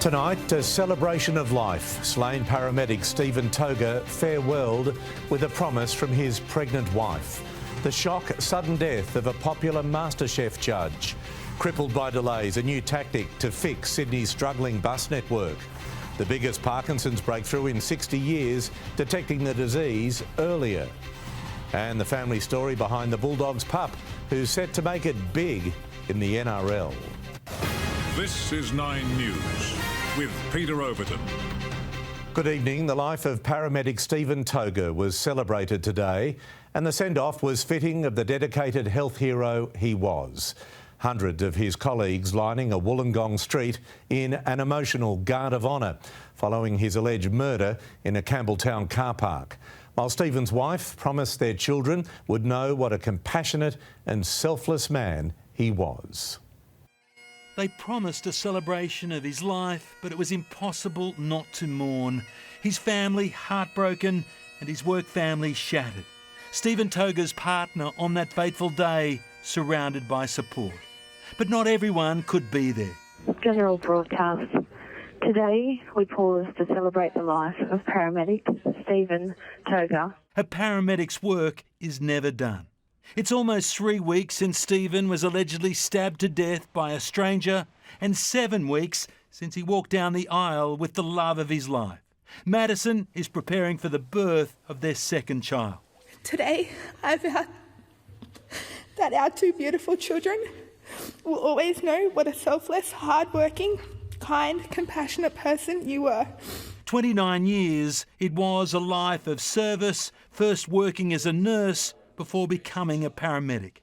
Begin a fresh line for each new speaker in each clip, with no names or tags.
Tonight, a celebration of life. Slain paramedic Stephen Toga farewelled with a promise from his pregnant wife. The shock, sudden death of a popular MasterChef judge. Crippled by delays, a new tactic to fix Sydney's struggling bus network. The biggest Parkinson's breakthrough in 60 years, detecting the disease earlier. And the family story behind the Bulldogs pup, who's set to make it big in the NRL.
This is 9 News with Peter Overton.
Good evening. The life of paramedic Stephen Toga was celebrated today, and the send-off was fitting of the dedicated health hero he was. Hundreds of his colleagues lining a Wollongong street in an emotional guard of honour following his alleged murder in a Campbelltown car park. While Stephen's wife promised their children would know what a compassionate and selfless man he was.
They promised a celebration of his life, but it was impossible not to mourn. His family heartbroken and his work family shattered. Stephen Toga's partner on that fateful day, surrounded by support. But not everyone could be there.
General broadcast. Today we pause to celebrate the life of paramedic Stephen Toga.
A paramedic's work is never done. It's almost 3 weeks since Stephen was allegedly stabbed to death by a stranger, and 7 weeks since he walked down the aisle with the love of his life. Madison is preparing for the birth of their second child.
Today, I vow that our two beautiful children will always know what a selfless, hard-working, kind, compassionate person you were.
29 years, it was a life of service, first working as a nurse before becoming a paramedic.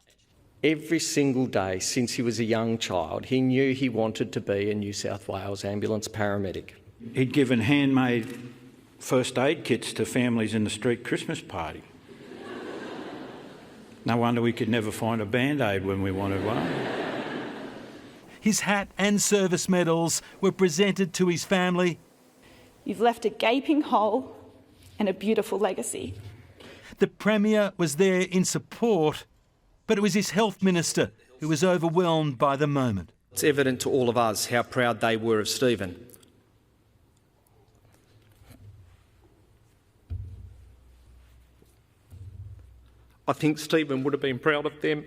Every single day since he was a young child, he knew he wanted to be a New South Wales ambulance paramedic.
He'd given handmade first aid kits to families in the street Christmas party. No wonder we could never find a Band-Aid when we wanted one.
His hat and service medals were presented to his family.
You've left a gaping hole and a beautiful legacy.
The Premier was there in support, but it was his health minister who was overwhelmed by the moment.
It's evident to all of us how proud they were of Stephen. I think Stephen would have been proud of them.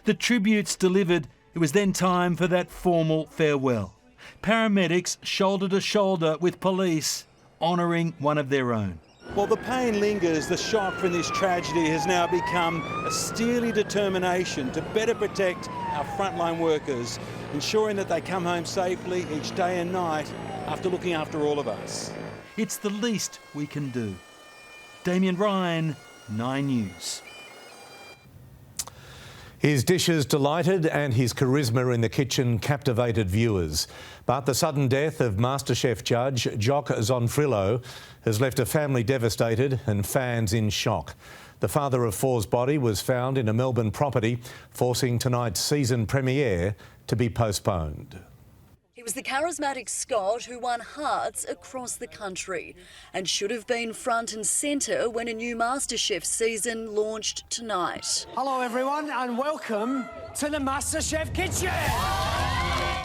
The tributes delivered, it was then time for that formal farewell. Paramedics shoulder to shoulder with police, honouring one of their own.
While the pain lingers, the shock from this tragedy has now become a steely determination to better protect our frontline workers, ensuring that they come home safely each day and night after looking after all of us.
It's the least we can do. Damien Ryan, 9 News.
His dishes delighted and his charisma in the kitchen captivated viewers. But the sudden death of MasterChef judge Jock Zonfrillo has left a family devastated and fans in shock. The father of four's body was found in a Melbourne property, forcing tonight's season premiere to be postponed.
He was the charismatic Scot who won hearts across the country and should have been front and centre when a new MasterChef season launched tonight.
Hello everyone and welcome to the MasterChef kitchen!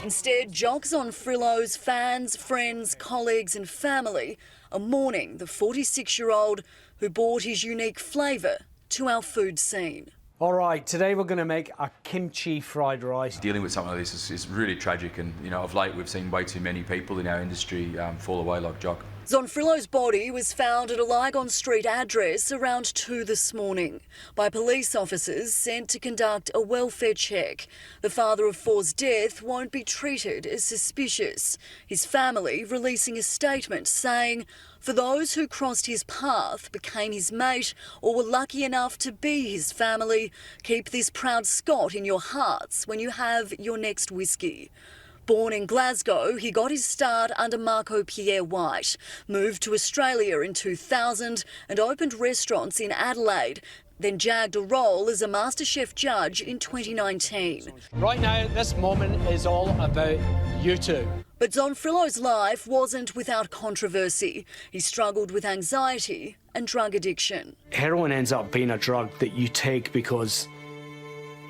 Instead, Jock Zonfrillo's fans, friends, colleagues and family are mourning the 46-year-old who brought his unique flavour to our food scene.
All right, today we're going to make a kimchi fried rice.
Dealing with something like this is really tragic, and of late we've seen way too many people in our industry fall away like Jock.
Zonfrillo's body was found at a Lygon Street address around 2 this morning by police officers sent to conduct a welfare check. The father of four's death won't be treated as suspicious. His family releasing a statement saying, "For those who crossed his path, became his mate or were lucky enough to be his family, keep this proud Scot in your hearts when you have your next whiskey." Born in Glasgow, he got his start under Marco Pierre White, moved to Australia in 2000 and opened restaurants in Adelaide, then jagged a role as a MasterChef judge in 2019.
Right now, this moment is all about you two.
But Zonfrillo's life wasn't without controversy. He struggled with anxiety and drug addiction.
Heroin ends up being a drug that you take because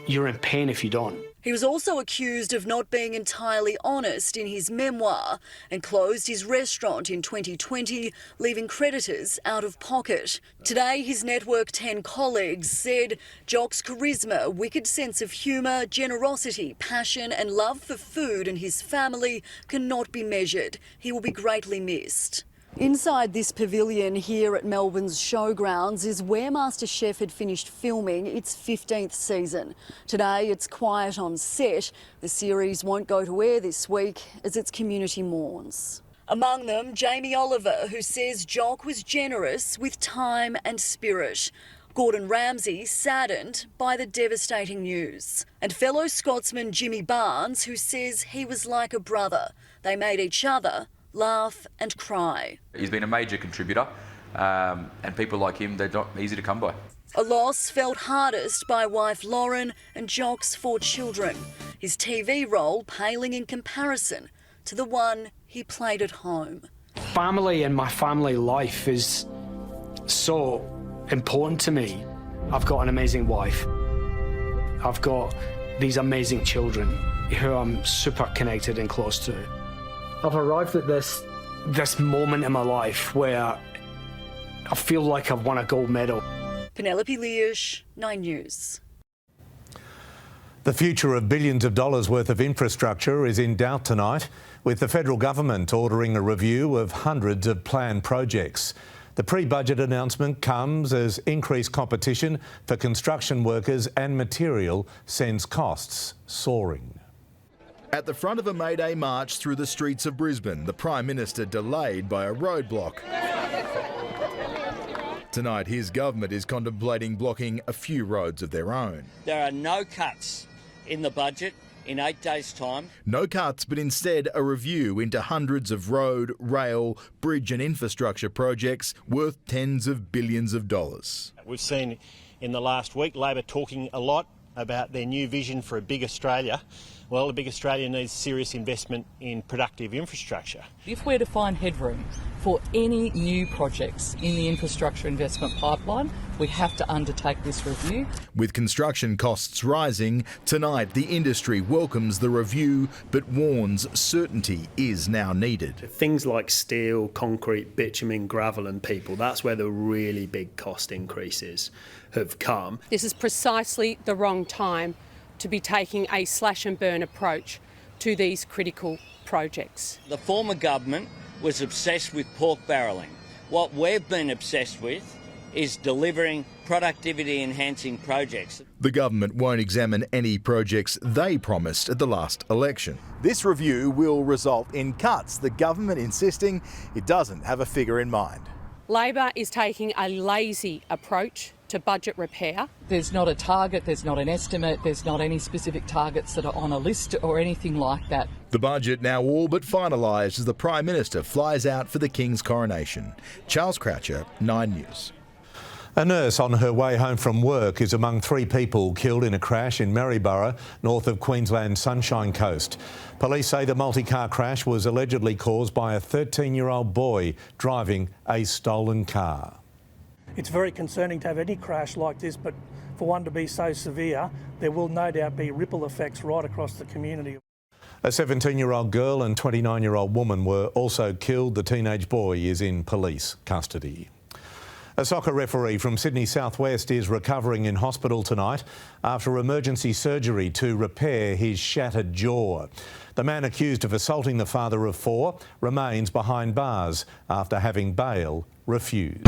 you're in pain if you don't.
He was also accused of not being entirely honest in his memoir and closed his restaurant in 2020, leaving creditors out of pocket. Today, his Network 10 colleagues said Jock's charisma, wicked sense of humour, generosity, passion and love for food and his family cannot be measured. He will be greatly missed. Inside this pavilion here at Melbourne's Showgrounds is where MasterChef had finished filming its 15th season. Today it's quiet on set. The series won't go to air this week as its community mourns. Among them, Jamie Oliver, who says Jock was generous with time and spirit. Gordon Ramsay saddened by the devastating news. And fellow Scotsman Jimmy Barnes, who says he was like a brother. They made each other laugh and cry.
He's been a major contributor, and people like him, they're not easy to come by.
A loss felt hardest by wife Lauren and Jock's 4 children. His TV role paling in comparison to the one he played at home.
Family and my family life is so important to me. I've got an amazing wife. I've got these amazing children who I'm super connected and close to. I've arrived at this moment in my life where I feel like I've won a gold medal.
Penelope Leash, 9 News.
The future of billions of dollars worth of infrastructure is in doubt tonight, with the federal government ordering a review of hundreds of planned projects. The pre-budget announcement comes as increased competition for construction workers and material sends costs soaring.
At the front of a May Day march through the streets of Brisbane, the Prime Minister delayed by a roadblock. Tonight, his government is contemplating blocking a few roads of their own.
There are no cuts in the budget in 8 days' time.
No cuts, but instead a review into hundreds of road, rail, bridge and infrastructure projects worth tens of billions of dollars.
We've seen in the last week Labor talking a lot about their new vision for a big Australia. Well, a big Australia needs serious investment in productive infrastructure.
If we're to find headroom for any new projects in the infrastructure investment pipeline, we have to undertake this review.
With construction costs rising, tonight the industry welcomes the review but warns certainty is now needed.
Things like steel, concrete, bitumen, gravel and people, that's where the really big cost increases have come.
This is precisely the wrong time to be taking a slash and burn approach to these critical projects.
The former government was obsessed with pork barrelling. What we've been obsessed with is delivering productivity-enhancing projects.
The government won't examine any projects they promised at the last election.
This review will result in cuts, the government insisting it doesn't have a figure in mind.
Labor is taking a lazy approach to budget repair.
There's not a target, there's not an estimate, there's not any specific targets that are on a list or anything like that.
The budget now all but finalised as the Prime Minister flies out for the King's coronation. Charles Croucher, 9 News.
A nurse on her way home from work is among 3 people killed in a crash in Maryborough, north of Queensland's Sunshine Coast. Police say the multi-car crash was allegedly caused by a 13-year-old boy driving a stolen car.
It's very concerning to have any crash like this, but for one to be so severe, there will no doubt be ripple effects right across the community.
A 17-year-old girl and 29-year-old woman were also killed. The teenage boy is in police custody. A soccer referee from Sydney Southwest is recovering in hospital tonight after emergency surgery to repair his shattered jaw. The man accused of assaulting the father of 4 remains behind bars after having bail refused.